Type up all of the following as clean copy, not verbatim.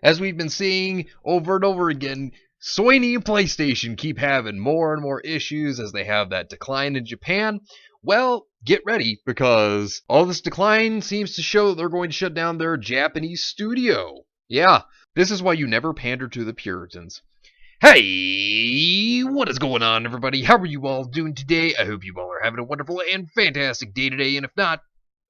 As we've been seeing over and over again, Sony and PlayStation keep having more and more issues as they have that decline in Japan. Well, get ready, because all this decline seems to show that they're going to shut down their Japanese studio. Yeah, this is why you never pander to the Puritans. Hey, what is going on, everybody? How are you all doing today? I hope you all are having a wonderful and fantastic day today, and if not,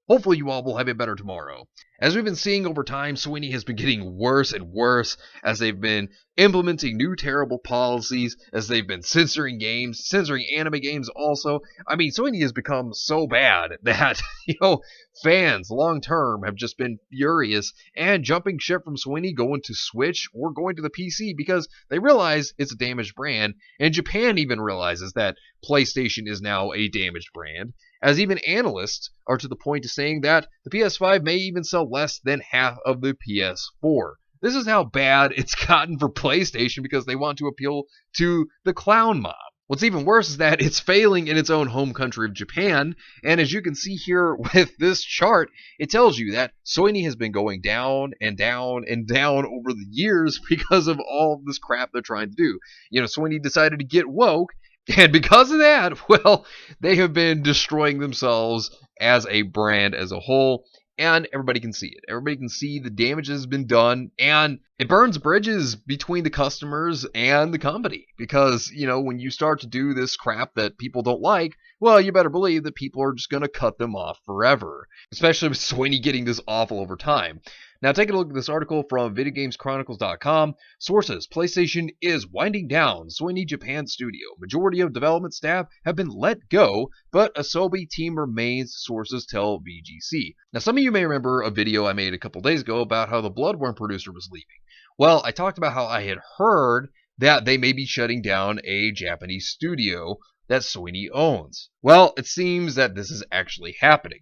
hopefully you all will have a better tomorrow. As we've been seeing over time, Sony has been getting worse and worse as they've been implementing new terrible policies, as they've been censoring games, censoring anime games also. I mean, Sony has become so bad that, fans long term have just been furious and jumping ship from Sony, going to Switch or going to the PC because they realize it's a damaged brand, and Japan even realizes that PlayStation is now a damaged brand, as even analysts are to the point of saying that the PS5 may even sell less than half of the PS4. This is how bad it's gotten for PlayStation because they want to appeal to the clown mob. What's even worse is that it's failing in its own home country of Japan, and as you can see here with this chart, it tells you that Sony has been going down and down and down over the years because of all of this crap they're trying to do. Sony decided to get woke, and because of that, well, they have been destroying themselves as a brand as a whole, and everybody can see it. Everybody can see the damage has been done, and it burns bridges between the customers and the company. Because, when you start to do this crap that people don't like, well, you better believe that people are just going to cut them off forever. Especially with Sony getting this awful over time. Now, take a look at this article from VideoGamesChronicles.com. Sources: PlayStation is winding down Sony Japan studio. Majority of development staff have been let go, but Asobi team remains, sources tell VGC. Now, some of you may remember a video I made a couple days ago about how the Bloodborne producer was leaving. Well, I talked about how I had heard that they may be shutting down a Japanese studio that Sony owns. Well, it seems that this is actually happening.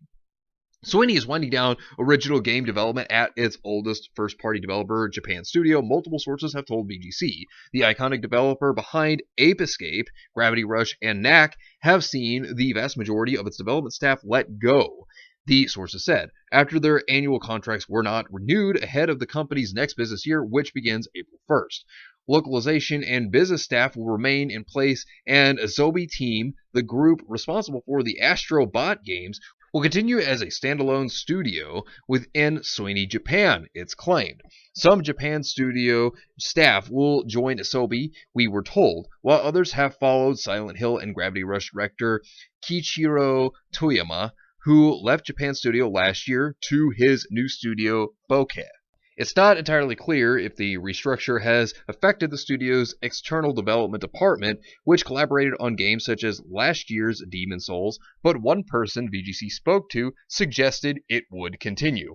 Sony is winding down original game development at its oldest first-party developer, Japan Studio, multiple sources have told VGC. The iconic developer behind Ape Escape, Gravity Rush, and Knack have seen the vast majority of its development staff let go. The sources said, after their annual contracts were not renewed ahead of the company's next business year, which begins April 1st. Localization and business staff will remain in place, and Asobi Team, the group responsible for the Astro Bot games, will continue as a standalone studio within Sony Japan, it's claimed. Some Japan studio staff will join Asobi, we were told, while others have followed Silent Hill and Gravity Rush director Kiichiro Toyama, who left Japan Studio last year to his new studio, Bokeh. It's not entirely clear if the restructure has affected the studio's external development department, which collaborated on games such as last year's Demon's Souls, but one person VGC spoke to suggested it would continue.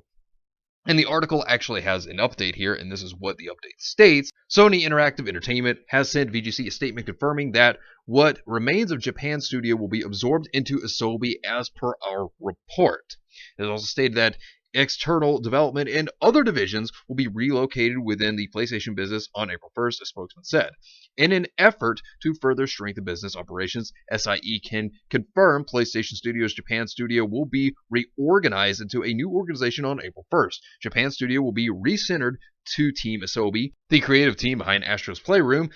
And the article actually has an update here, and this is what the update states. Sony Interactive Entertainment has sent VGC a statement confirming that what remains of Japan Studio will be absorbed into Asobi as per our report. It also stated that external development and other divisions will be relocated within the PlayStation business on April 1st, a spokesman said. In an effort to further strengthen business operations, SIE can confirm PlayStation Studios Japan Studio will be reorganized into a new organization on April 1st. Japan Studio will be recentered to Team Asobi, the creative team behind Astro's Playroom,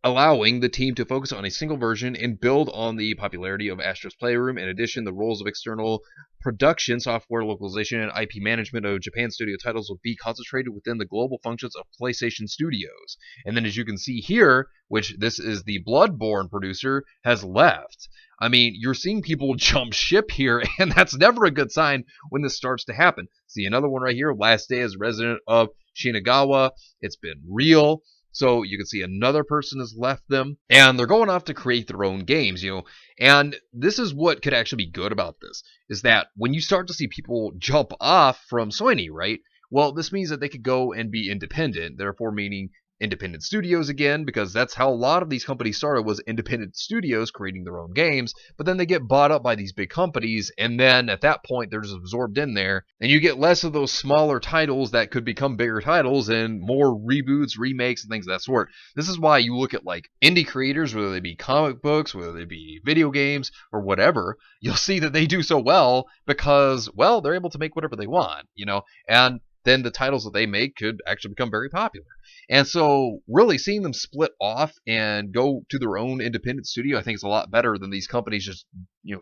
allowing the team to focus on a single version and build on the popularity of Astro's Playroom. In addition, the roles of external production, software localization, and IP management of Japan Studio titles will be concentrated within the global functions of PlayStation Studios. And then as you can see here, which this is the Bloodborne producer, has left. I mean, you're seeing people jump ship here, and that's never a good sign when this starts to happen. See another one right here, last day as resident of Shinagawa. It's been real. So you can see another person has left them, and they're going off to create their own games, And this is what could actually be good about this, is that when you start to see people jump off from Sony, right? Well, this means that they could go and be independent, therefore meaning independent studios again, because that's how a lot of these companies started, was independent studios creating their own games, but then they get bought up by these big companies, and then at that point they're just absorbed in there, and you get less of those smaller titles that could become bigger titles and more reboots, remakes, and things of that sort. This is why you look at like indie creators, whether they be comic books, whether they be video games, or whatever, you'll see that they do so well because, well, they're able to make whatever they want, and then the titles that they make could actually become very popular. And so, really seeing them split off and go to their own independent studio, I think is a lot better than these companies just,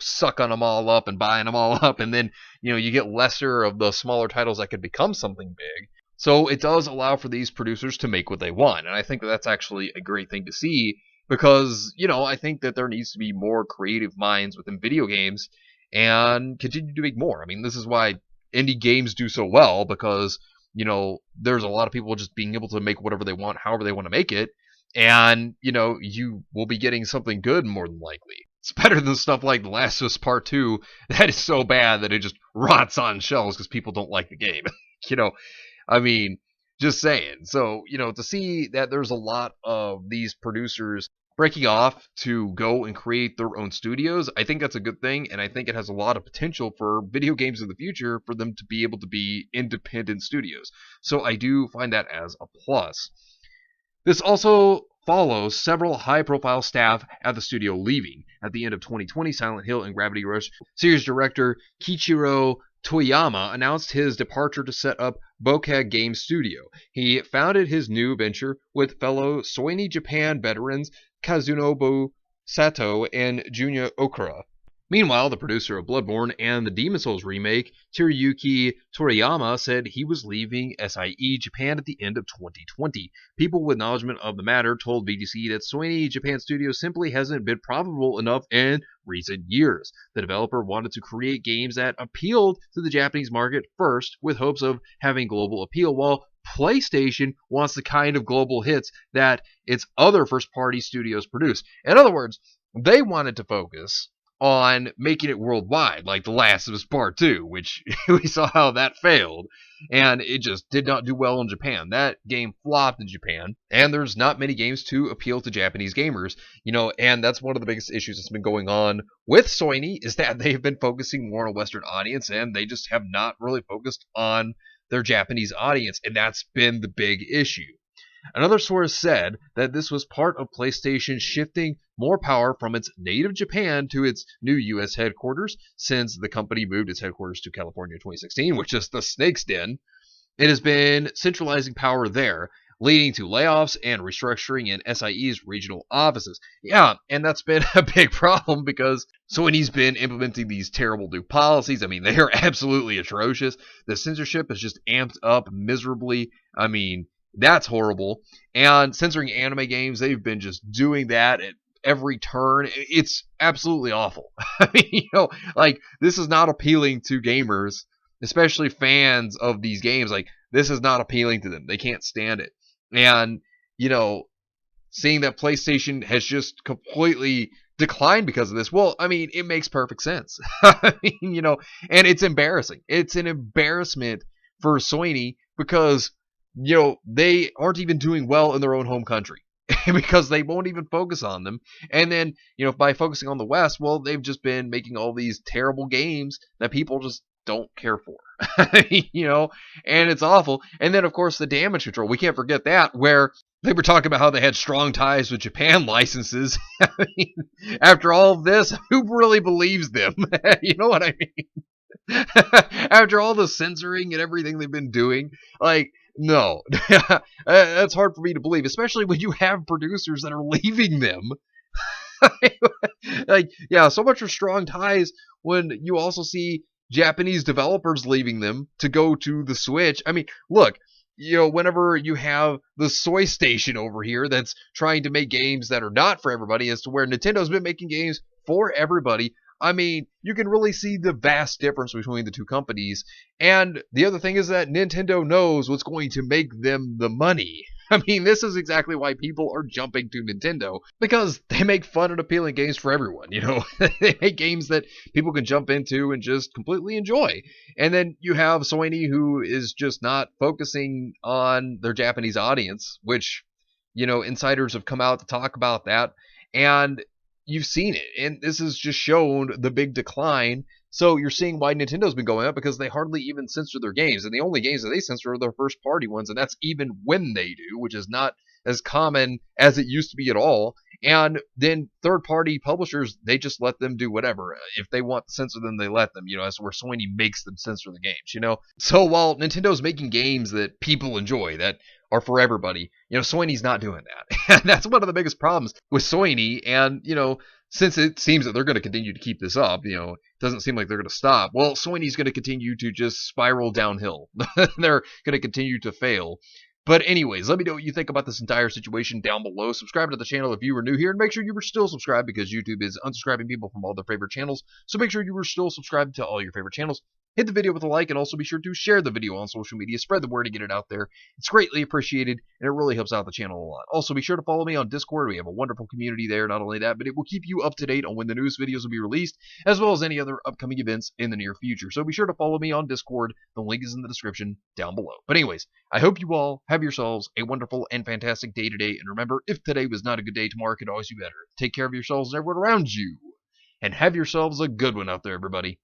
sucking them all up and buying them all up, and then, you get lesser of the smaller titles that could become something big. So it does allow for these producers to make what they want, and I think that that's actually a great thing to see because, I think that there needs to be more creative minds within video games and continue to make more. I mean, this is why indie games do so well because, there's a lot of people just being able to make whatever they want, however they want to make it. And, you will be getting something good more than likely. It's better than stuff like The Last of Us Part 2 that is so bad that it just rots on shelves because people don't like the game. you know, I mean, just saying. So, to see that there's a lot of these producers breaking off to go and create their own studios, I think that's a good thing, and I think it has a lot of potential for video games in the future for them to be able to be independent studios. So I do find that as a plus. This also follows several high-profile staff at the studio leaving. At the end of 2020, Silent Hill and Gravity Rush series director Kiichiro Toyama announced his departure to set up Bokeh Game Studio. He founded his new venture with fellow Sony Japan veterans Kazunobu Sato and Junya Okura. Meanwhile, the producer of Bloodborne and the Demon Souls remake, Teruyuki Toriyama, said he was leaving SIE Japan at the end of 2020. People with acknowledgement of the matter told VGC that Sony Japan Studio simply hasn't been profitable enough in recent years. The developer wanted to create games that appealed to the Japanese market first, with hopes of having global appeal, while PlayStation wants the kind of global hits that its other first-party studios produce. In other words, they wanted to focus on making it worldwide, like The Last of Us Part 2, which we saw how that failed, and it just did not do well in Japan. That game flopped in Japan, and there's not many games to appeal to Japanese gamers, and that's one of the biggest issues that's been going on with Sony, is that they've been focusing more on a Western audience, and they just have not really focused on their Japanese audience, and that's been the big issue. Another source said that this was part of PlayStation shifting more power from its native Japan to its new U.S. headquarters, since the company moved its headquarters to California in 2016, which is the snake's den. It has been centralizing power there, leading to layoffs and restructuring in SIE's regional offices. Yeah, and that's been a big problem because Sony's been implementing these terrible new policies. I mean, they are absolutely atrocious. The censorship is just amped up miserably. I mean, that's horrible. And censoring anime games, they've been just doing that at every turn. It's absolutely awful. I mean, this is not appealing to gamers, especially fans of these games. Like, this is not appealing to them. They can't stand it. And, seeing that PlayStation has just completely declined because of this, well, I mean, it makes perfect sense. I mean, and it's embarrassing. It's an embarrassment for Sony because they aren't even doing well in their own home country because they won't even focus on them. And then, by focusing on the West, well, they've just been making all these terrible games that people just don't care for, and it's awful. And then, of course, the damage control. We can't forget that, where they were talking about how they had strong ties with Japan licenses. I mean, after all of this, who really believes them? You know what I mean? After all the censoring and everything they've been doing, no, that's hard for me to believe, especially when you have producers that are leaving them. So much for strong ties when you also see Japanese developers leaving them to go to the Switch. I mean, look, whenever you have the Soy Station over here that's trying to make games that are not for everybody, as to where Nintendo's been making games for everybody, I mean, you can really see the vast difference between the two companies. And the other thing is that Nintendo knows what's going to make them the money. I mean, this is exactly why people are jumping to Nintendo, because they make fun and appealing games for everyone. They make games that people can jump into and just completely enjoy. And then you have Sony, who is just not focusing on their Japanese audience, which, insiders have come out to talk about that. And you've seen it, and this has just shown the big decline. So you're seeing why Nintendo's been going up, because they hardly even censor their games, and the only games that they censor are their first party ones, and that's even when they do, which is not as common as it used to be at all. And then third-party publishers, they just let them do whatever. If they want to censor them, they let them. That's where Sony makes them censor the games. So while Nintendo's making games that people enjoy, that are for everybody, Sony's not doing that. And that's one of the biggest problems with Sony. And, since it seems that they're going to continue to keep this up, it doesn't seem like they're going to stop. Well, Sony's going to continue to just spiral downhill. They're going to continue to fail. But anyways, let me know what you think about this entire situation down below. Subscribe to the channel if you were new here, and make sure you were still subscribed because YouTube is unsubscribing people from all their favorite channels. So make sure you were still subscribed to all your favorite channels. Hit the video with a like, and also be sure to share the video on social media. Spread the word to get it out there. It's greatly appreciated, and it really helps out the channel a lot. Also, be sure to follow me on Discord. We have a wonderful community there. Not only that, but it will keep you up to date on when the newest videos will be released, as well as any other upcoming events in the near future. So be sure to follow me on Discord. The link is in the description down below. But anyways, I hope you all have yourselves a wonderful and fantastic day today. And remember, if today was not a good day, tomorrow could always be better. Take care of yourselves and everyone around you. And have yourselves a good one out there, everybody.